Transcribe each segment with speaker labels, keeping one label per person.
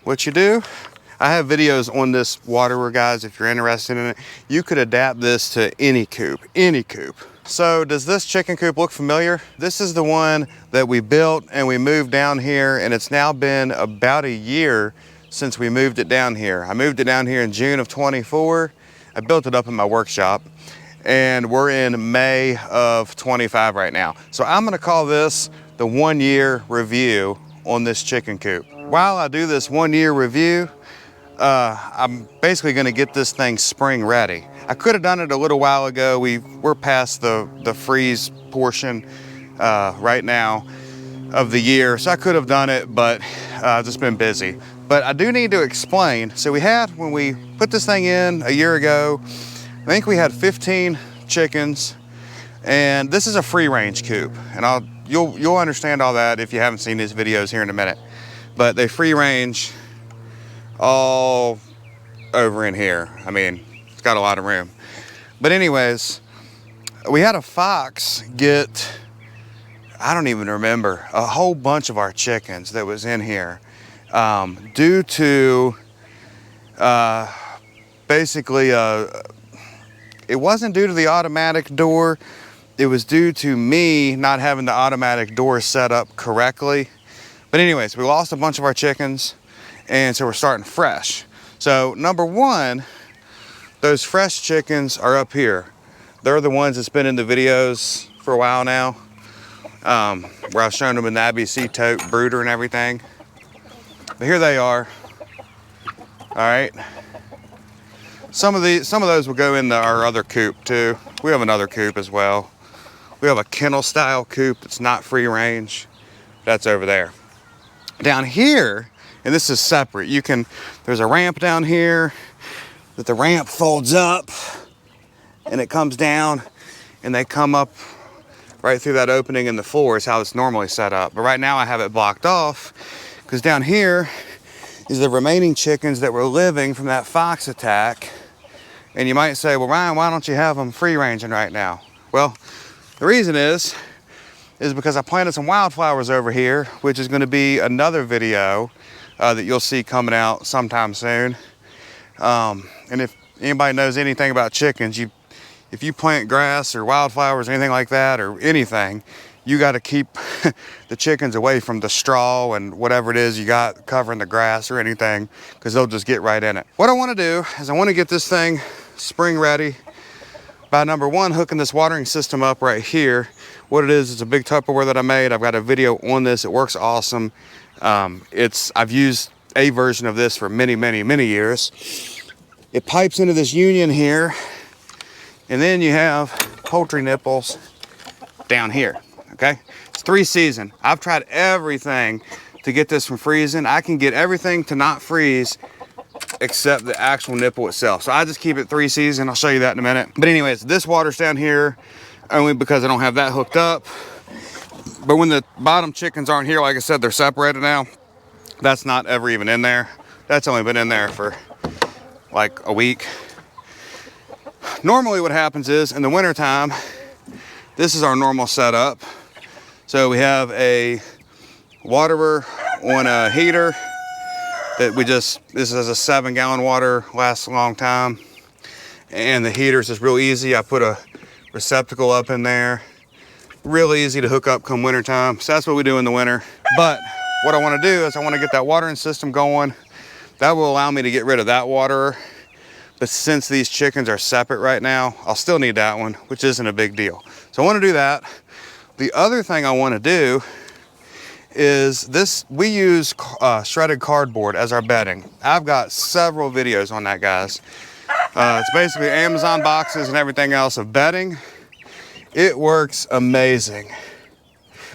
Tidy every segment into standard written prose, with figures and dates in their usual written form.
Speaker 1: what you do, I have videos on this waterer, guys, if you're interested in it. You could adapt this to any coop, any coop. So does this chicken coop look familiar? This is the one that we built and we moved down here, and it's now been about a year since we moved it down here. I moved it down here in June of 24. I built it up in my workshop, and we're in May of 25 right now. So I'm gonna call this the 1 year review on this chicken coop. While I do this 1 year review, I'm basically gonna get this thing spring ready. I could have done it a little while ago. We're past the freeze portion right now of the year, so I could have done it, but I've just been busy. But I do need to explain. So we had, when we put this thing in a year ago, I think we had 15 chickens, and this is a free range coop, and you'll understand all that if you haven't seen these videos here in a minute. But they free range all over in here. I mean, it's got a lot of room. But anyways, we had a fox get, I don't even remember, a whole bunch of our chickens that was in here due to basically it wasn't due to the automatic door. It was due to me not having the automatic door set up correctly. But anyways, we lost a bunch of our chickens, and so we're starting fresh. So number one, those fresh chickens are up here. They're the ones that's been in the videos for a while now, where I've shown them in the IBC tote brooder and everything. But here they are. All right. Some of those will go in our other coop too. We have another coop as well. We have a kennel style coop that's not free range. That's over there. Down here, and this is separate, there's a ramp down here that the ramp folds up and it comes down, and they come up right through that opening in the floor is how it's normally set up. But right now I have it blocked off because down here is the remaining chickens that were living from that fox attack. And you might say, well, Ryan, why don't you have them free ranging right now? Well, the reason is because I planted some wildflowers over here, which is gonna be another video that you'll see coming out sometime soon. And if anybody knows anything about chickens, if you plant grass or wildflowers or anything like that, or anything, you gotta keep the chickens away from the straw and whatever it is you got covering the grass or anything, because they'll just get right in it. What I wanna do is I wanna get this thing spring ready by, number one, hooking this watering system up right here. What it is, it's a big Tupperware that I made. I've got a video on this. It works awesome. I've used a version of this for many, many, many years. It pipes into this union here, and then you have poultry nipples down here, okay? It's 3 season. I've tried everything to get this from freezing. I can get everything to not freeze except the actual nipple itself. So I just keep it 3 season. I'll show you that in a minute. But anyways, this water's down here only because I don't have that hooked up. But when the bottom chickens aren't here, like I said, they're separated now. That's not ever even in there. That's only been in there for like a week. Normally what happens is in the wintertime, this is our normal setup. So we have a waterer on a heater that this is a 7-gallon water, lasts a long time. And the heater's just real easy. I put a receptacle up in there. Real easy to hook up come wintertime. So that's what we do in the winter. But what I want to do is I want to get that watering system going. That will allow me to get rid of that waterer. But since these chickens are separate right now, I'll still need that one, which isn't a big deal. So I want to do that. The other thing I want to do is this. We use shredded cardboard as our bedding. I've got several videos on that, guys. It's basically Amazon boxes and everything else of bedding. It works amazing.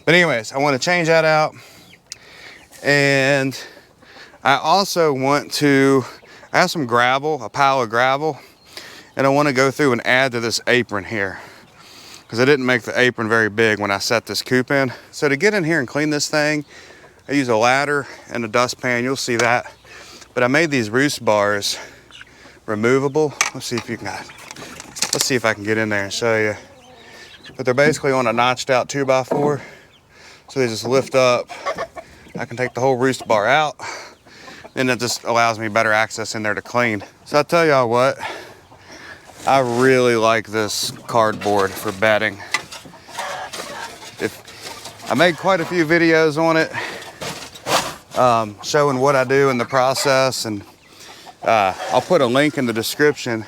Speaker 1: But anyways, I want to change that out. And I also want to, I have some gravel, a pile of gravel, and I want to go through and add to this apron here, because I didn't make the apron very big when I set this coop in. So to get in here and clean this thing, I use a ladder and a dustpan. You'll see that. But I made these roost bars removable. Let's see if I can get in there and show you. But they're basically on a notched out 2x4. So they just lift up. I can take the whole roost bar out. and it just allows me better access in there to clean. So I'll tell y'all what, I really like this cardboard for bedding. I made quite a few videos on it, showing what I do in the process, and I'll put a link in the description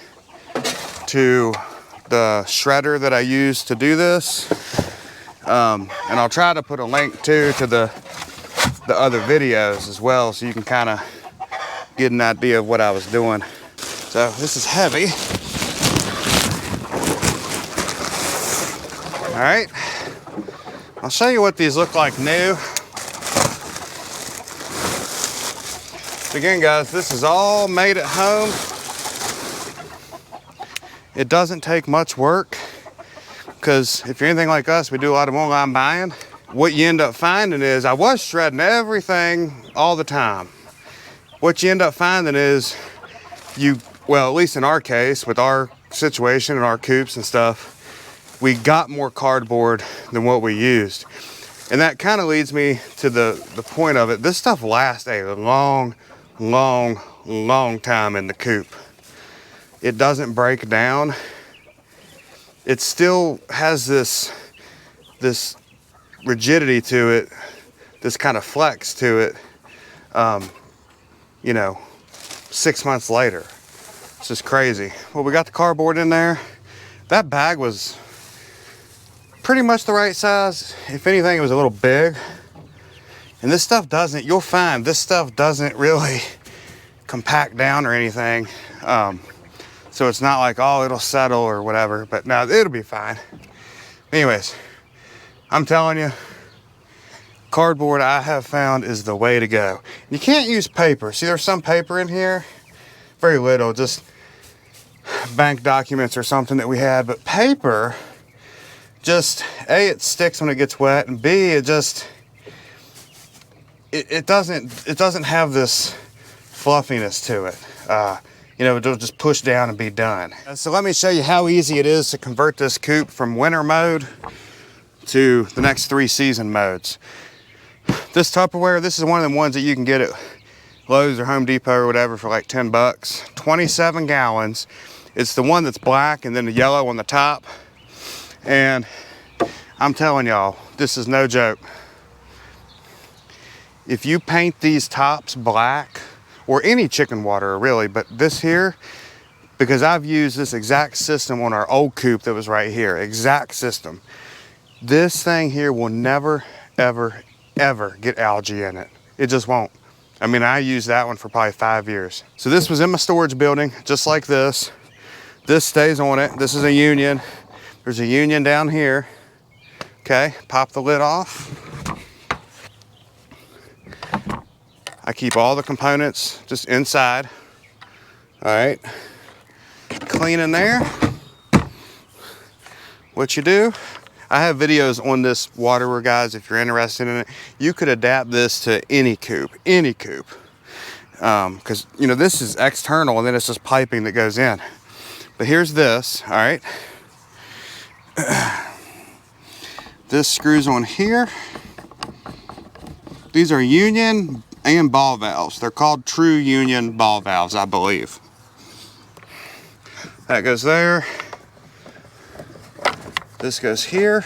Speaker 1: to the shredder that I use to do this, and I'll try to put a link too to the other videos as well, so you can kind of get an idea of what I was doing. So this is heavy. All right, I'll show you what these look like new. Again, guys, this is all made at home. It doesn't take much work, because if you're anything like us, we do a lot of online buying. What you end up finding is, I was shredding everything all the time. What you end up finding is well, at least in our case, with our situation and our coops and stuff, we got more cardboard than what we used. And that kind of leads me to the point of it. This stuff lasts a long time in the coop. It doesn't break down. It still has this rigidity to it, this kind of flex to it, you know, 6 months later. It's just crazy. Well, we got the cardboard in there. That bag was pretty much the right size. If anything, it was a little big. And this stuff doesn't, you'll find this stuff doesn't really compact down or anything. So it's not like, oh, it'll settle or whatever, but no, it'll be fine. Anyways, I'm telling you, cardboard I have found is the way to go. You can't use paper. See, there's some paper in here, very little, just bank documents or something that we had, but paper, just A, it sticks when it gets wet, and B, it just, it doesn't have this fluffiness to it. You know, it'll just push down and be done. So let me show you how easy it is to convert this coop from winter mode to the next 3 season modes. This Tupperware, this is one of the ones that you can get at Lowe's or Home Depot or whatever for like 10 bucks. 27 gallons. It's the one that's black and then the yellow on the top. And I'm telling y'all, this is no joke. If you paint these tops black, or any chicken water really, but this here, because I've used this exact system on our old coop that was right here, exact system. This thing here will never, ever, ever get algae in it. It just won't. I mean, I used that one for probably 5 years. So this was in my storage building, just like this. This stays on it. This is a union. There's a union down here. Okay, pop the lid off. I keep all the components just inside. All right, clean in there. What you do, I have videos on this waterware, guys, if you're interested in it. You could adapt this to any coop, because you know, this is external and then it's just piping that goes in. But here's this, all right. This screws on here. These are union and ball valves. They're called true union ball valves, I believe. That goes there. This goes here.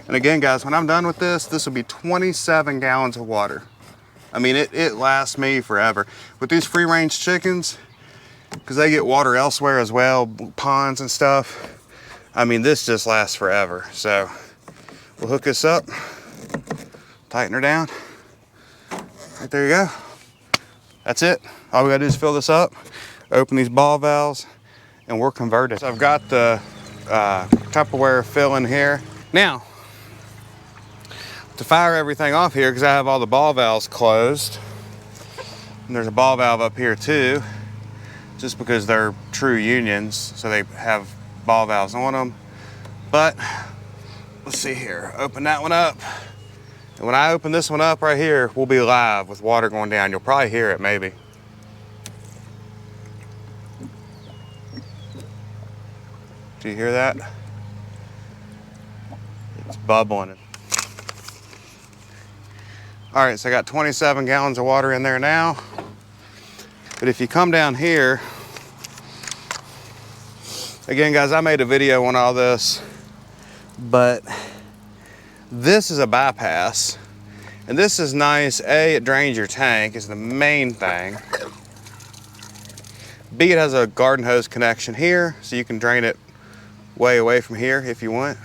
Speaker 1: And again, guys, when I'm done with this, this will be 27 gallons of water. I mean, it lasts me forever. With these free range chickens, because they get water elsewhere as well, ponds and stuff, I mean, this just lasts forever. So we'll hook this up, tighten her down. Right there you go. That's it. All we gotta do is fill this up, open these ball valves, and we're converted. So I've got the Tupperware fill in here. Now, to fire everything off here, because I have all the ball valves closed, and there's a ball valve up here too, just because they're true unions, so they have ball valves on them. But let's see here, open that one up. And when I open this one up right here, we'll be live with water going down. You'll probably hear it, maybe. Do you hear that? It's bubbling. All right, so I got 27 gallons of water in there now. But if you come down here, again, guys, I made a video on all this, but this is a bypass. And this is nice. A, it drains your tank, is the main thing. B, it has a garden hose connection here, so you can drain it way away from here if you want.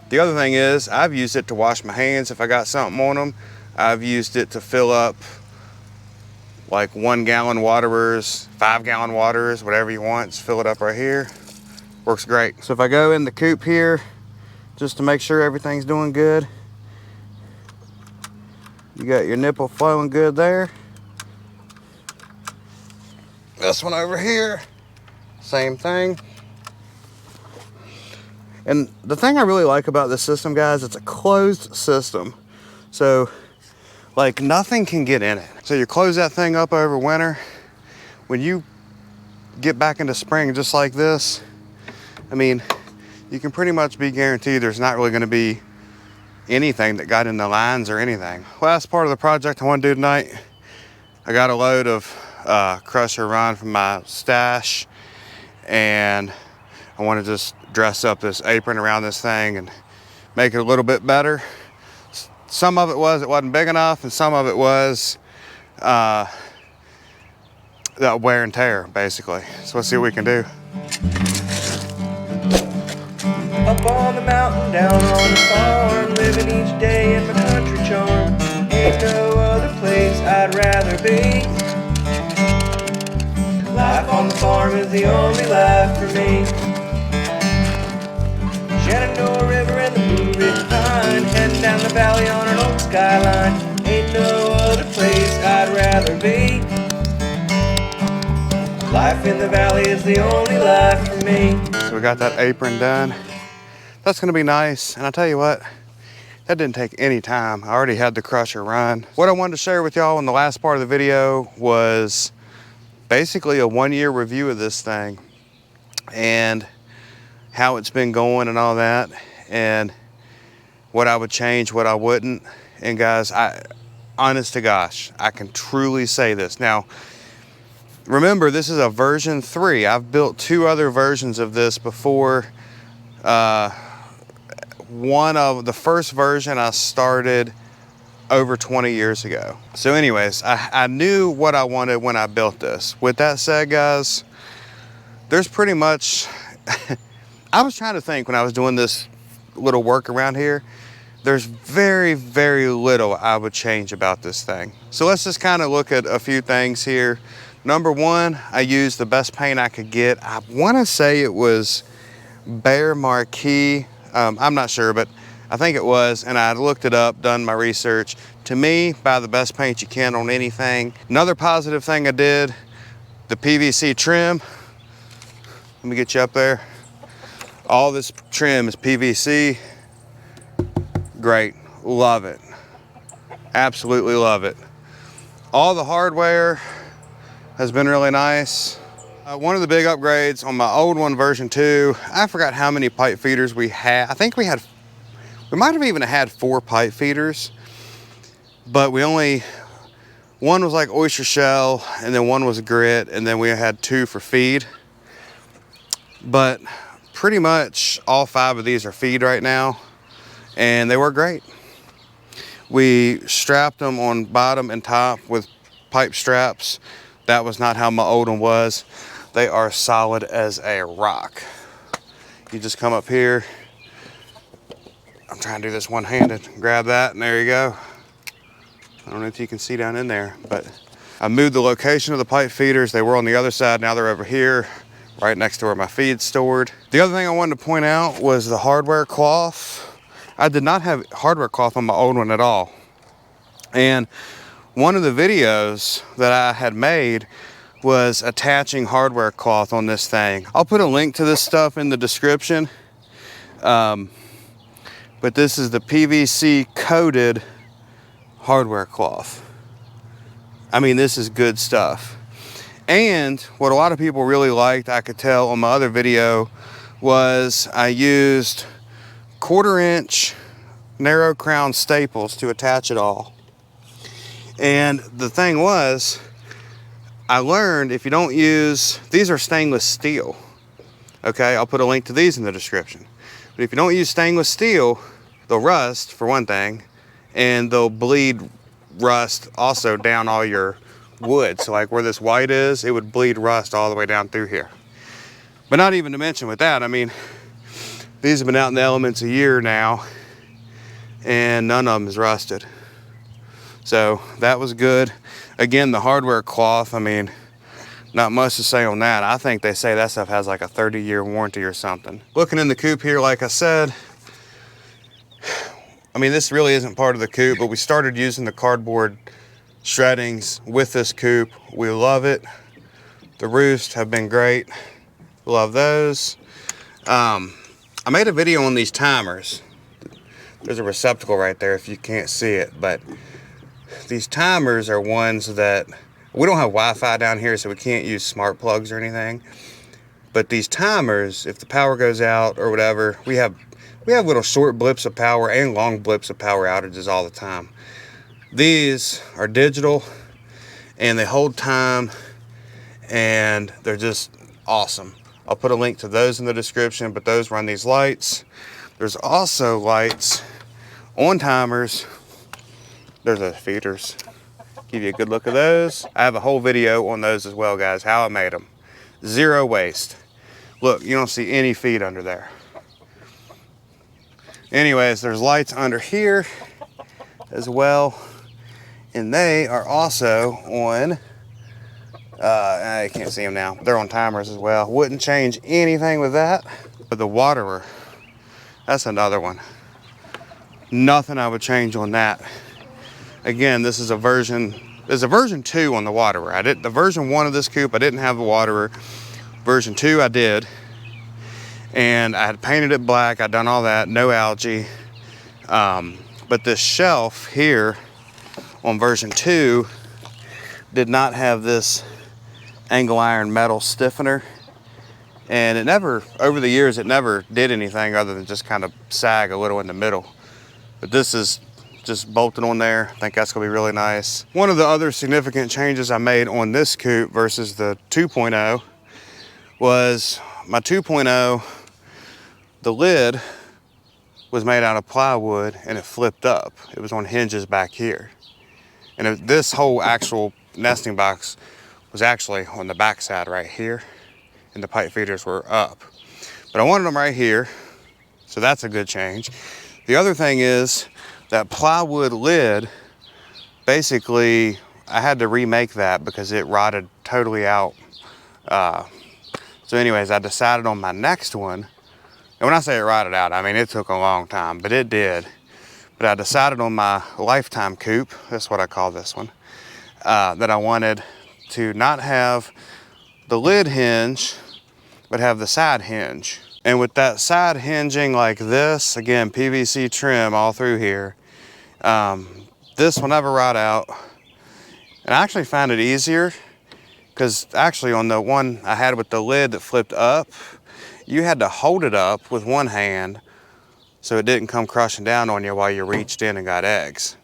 Speaker 1: The other thing is, I've used it to wash my hands if I got something on them. I've used it to fill up like 1 gallon waterers, 5 gallon waterers, whatever you want. Just fill it up right here. Works great. So if I go in the coop here, just to make sure everything's doing good, you got your nipple flowing good there. This one over here, same thing. And the thing I really like about this system, guys, it's a closed system. So, like, nothing can get in it. So you close that thing up over winter. When you get back into spring just like this, I mean, you can pretty much be guaranteed there's not really gonna be anything that got in the lines or anything. Last part of the project I wanna do tonight, I got a load of crusher run from my stash, and I wanna just dress up this apron around this thing and make it a little bit better. Some of it wasn't big enough, and some of it was that wear and tear, basically. So let's see what we can do.
Speaker 2: Up on the mountain, down on the farm, living each day in my country charm. Ain't no other place I'd rather be. Life on the farm is the only life for me. Shenandoah River and the Blue Ridge Pine, heading down the valley on an old skyline. Ain't no other place I'd rather be. Life in the valley is the only life for me.
Speaker 1: So we got that apron done. That's gonna be nice, and I tell you what, that didn't take any time. I already had the crusher run. What I wanted to share with y'all in the last part of the video was basically a 1-year review of this thing and how it's been going and all that, and what I would change, what I wouldn't. And guys, honest to gosh, I can truly say this. Now, remember, this is a version 3. I've built 2 other versions of this before. One of the first version I started over 20 years ago. So anyways, I knew what I wanted when I built this. With that said, guys, there's pretty much, I was trying to think when I was doing this little work around here, there's very, very little I would change about this thing. So let's just kind of look at a few things here. Number 1, I used the best paint I could get. I want to say it was Bear Marquee. I'm not sure, but I think it was, and I looked it up, done my research. To me, buy the best paint you can on anything. Another positive thing I did, the PVC trim. Let me get you up there. All this trim is PVC. Great, love it. Absolutely love it. All the hardware has been really nice. One of the big upgrades on my old one, version 2, I forgot how many pipe feeders we had. I think we might have even had 4 pipe feeders, but one was like oyster shell, and then one was grit, and then we had 2 for feed. But pretty much all 5 of these are feed right now, and they work great. We strapped them on bottom and top with pipe straps. That was not how my old one was. They are solid as a rock. You just come up here. I'm trying to do this one-handed. Grab that, and there you go. I don't know if you can see down in there, but I moved the location of the pipe feeders. They were on the other side. Now they're over here, right next to where my feed's stored. The other thing I wanted to point out was the hardware cloth. I did not have hardware cloth on my old one at all. And one of the videos that I had made was attaching hardware cloth on this thing. I'll put a link to this stuff in the description. But this is the PVC coated hardware cloth. I mean, this is good stuff. And what a lot of people really liked, I could tell on my other video, was I used 1/4 inch narrow crown staples to attach it all. And the thing was, I learned if you don't use, these are stainless steel. Okay, I'll put a link to these in the description. But if you don't use stainless steel, they'll rust for one thing, and they'll bleed rust also down all your wood. So like where this white is, it would bleed rust all the way down through here. But not even to mention with that, I mean, these have been out in the elements a year now, and none of them is rusted. So that was good. Again, the hardware cloth, I mean, not much to say on that. I think they say that stuff has like a 30-year warranty or something. Looking in the coop here, like I said, I mean, this really isn't part of the coop, but we started using the cardboard shreddings with this coop. We love it. The roofs have been great. Love those. I made a video on these timers. There's a receptacle right there if you can't see it, but these timers are ones that, we don't have Wi-Fi down here, so we can't use smart plugs or anything. But these timers, if the power goes out or whatever, we have little short blips of power and long blips of power outages all the time. These are digital and they hold time and they're just awesome. I'll put a link to those in the description, but those run these lights. There's also lights on timers. There's those feeders. Give you a good look at those. I have a whole video on those as well, guys, how I made them. Zero waste. Look, you don't see any feed under there. Anyways, there's lights under here as well, and they are also on, I can't see them now. They're on timers as well. Wouldn't change anything with that. But the waterer, that's another one. Nothing I would change on that. Again, this is a version, there's a version 2 on the waterer. The version 1 of this coop, I didn't have the waterer. Version 2, I did. And I had painted it black, I'd done all that, no algae. But this shelf here on version 2 did not have this angle iron metal stiffener. And it never, over the years, it never did anything other than just kind of sag a little in the middle. But this is just bolted on there. I think that's gonna be really nice. One of the other significant changes I made on this coop versus the 2.0 was my 2.0, the lid was made out of plywood and it flipped up. It was on hinges back here. And this whole actual nesting box was actually on the back side right here, and the pipe feeders were up. But I wanted them right here, so that's a good change. The other thing is that plywood lid, basically, I had to remake that because it rotted totally out. So anyways, I decided on my next one, and when I say it rotted out, I mean it took a long time, but it did. But I decided on my lifetime coop, that's what I call this one, that I wanted to not have the lid hinge, but have the side hinge. And with that side hinging like this, again, PVC trim all through here, this will never rot out. And I actually found it easier because actually on the one I had with the lid that flipped up, you had to hold it up with one hand so it didn't come crushing down on you while you reached in and got eggs.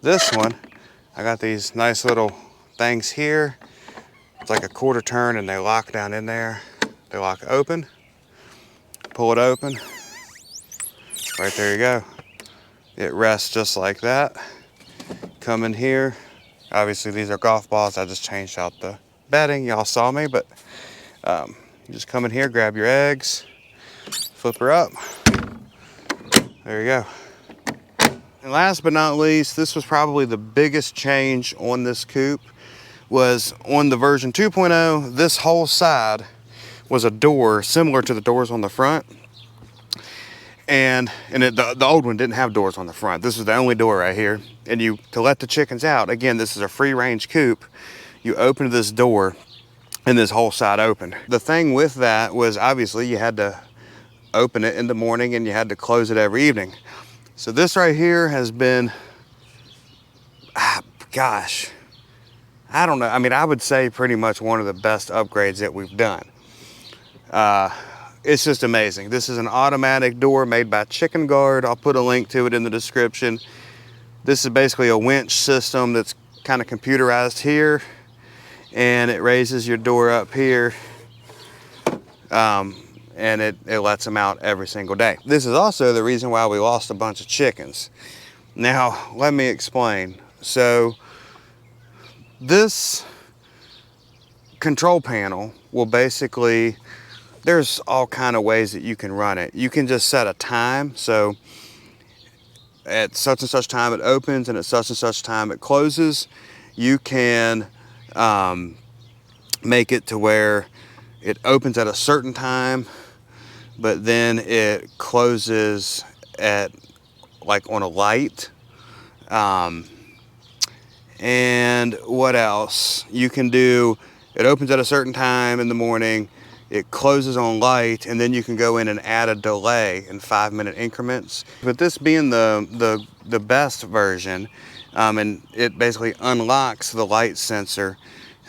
Speaker 1: This one, I got these nice little things here. It's like a quarter turn and they lock down in there. They lock open. Pull it open, right there you go. It rests just like that. Come in here. Obviously these are golf balls. I just changed out the bedding. Y'all saw me, but you just come in here, grab your eggs, flip her up. There you go. And last but not least, this was probably the biggest change on this coop, was on the version 2.0, this whole side was a door similar to the doors on the front, and the old one didn't have doors on the front. This is the only door right here. And to let the chickens out, again, this is a free range coop, you open this door and this whole side opened. The thing with that was obviously you had to open it in the morning and you had to close it every evening. So this right here has been, gosh, I don't know. I mean, I would say pretty much one of the best upgrades that we've done. It's just amazing. This is an automatic door made by Chicken Guard. I'll put a link to it in the description. This is basically a winch system that's kind of computerized here, and it raises your door up here, and it lets them out every single day. This is also the reason why we lost a bunch of chickens. Now, let me explain. So this control panel will basically, there's all kind of ways that you can run it. You can just set a time. So at such and such time it opens, and at such and such time it closes. You can make it to where it opens at a certain time, but then it closes at like on a light. And what else? You can do, it opens at a certain time in the morning, it closes on light, and then you can go in and add a delay in 5-minute increments. But this being the best version, and it basically unlocks the light sensor.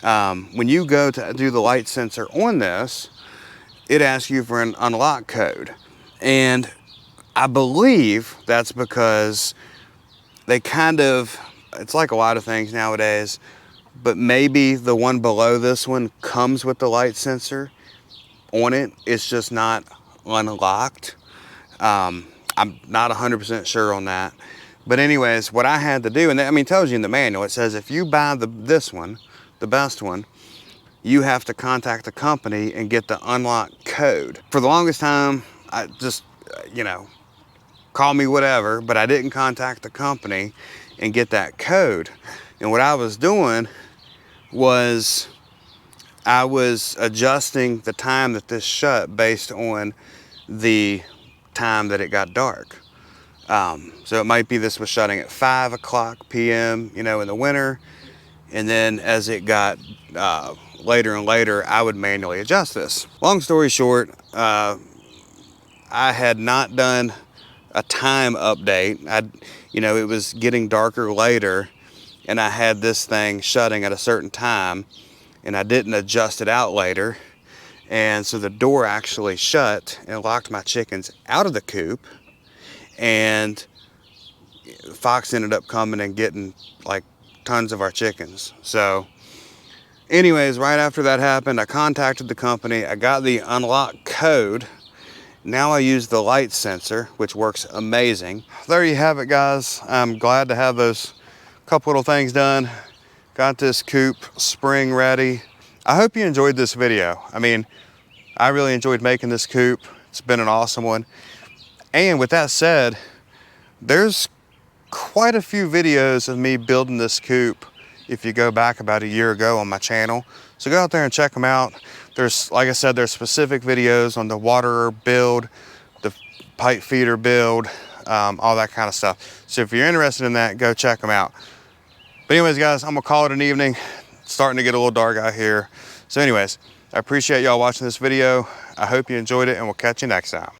Speaker 1: When you go to do the light sensor on this, it asks you for an unlock code. And I believe that's because they kind of, it's like a lot of things nowadays, but maybe the one below this one comes with the light sensor on it. It's just not unlocked. I'm not 100% sure on that. But anyways, what I had to do, and I mean, it tells you in the manual, it says if you buy this one, the best one, you have to contact the company and get the unlock code. For the longest time, I just, you know, call me whatever, but I didn't contact the company and get that code. And what I was doing was I was adjusting the time that this shut based on the time that it got dark. So it might be this was shutting at 5 o'clock p.m., you know, in the winter. And then as it got later and later, I would manually adjust this. Long story short, I had not done a time update. You know, it was getting darker later, and I had this thing shutting at a certain time, and I didn't adjust it out later. And so the door actually shut and locked my chickens out of the coop, and Fox ended up coming and getting like tons of our chickens. So anyways, right after that happened, I contacted the company. I got the unlock code. Now I use the light sensor, which works amazing. There you have it, guys. I'm glad to have those couple little things done. Got this coop spring ready. I hope you enjoyed this video. I mean, I really enjoyed making this coop. It's been an awesome one. And with that said, there's quite a few videos of me building this coop if you go back about a year ago on my channel. So go out there and check them out. There's, like I said, there's specific videos on the waterer build, the pipe feeder build, all that kind of stuff. So if you're interested in that, go check them out. But anyways, guys, I'm gonna call it an evening. It's starting to get a little dark out here. So anyways, I appreciate y'all watching this video. I hope you enjoyed it, and we'll catch you next time.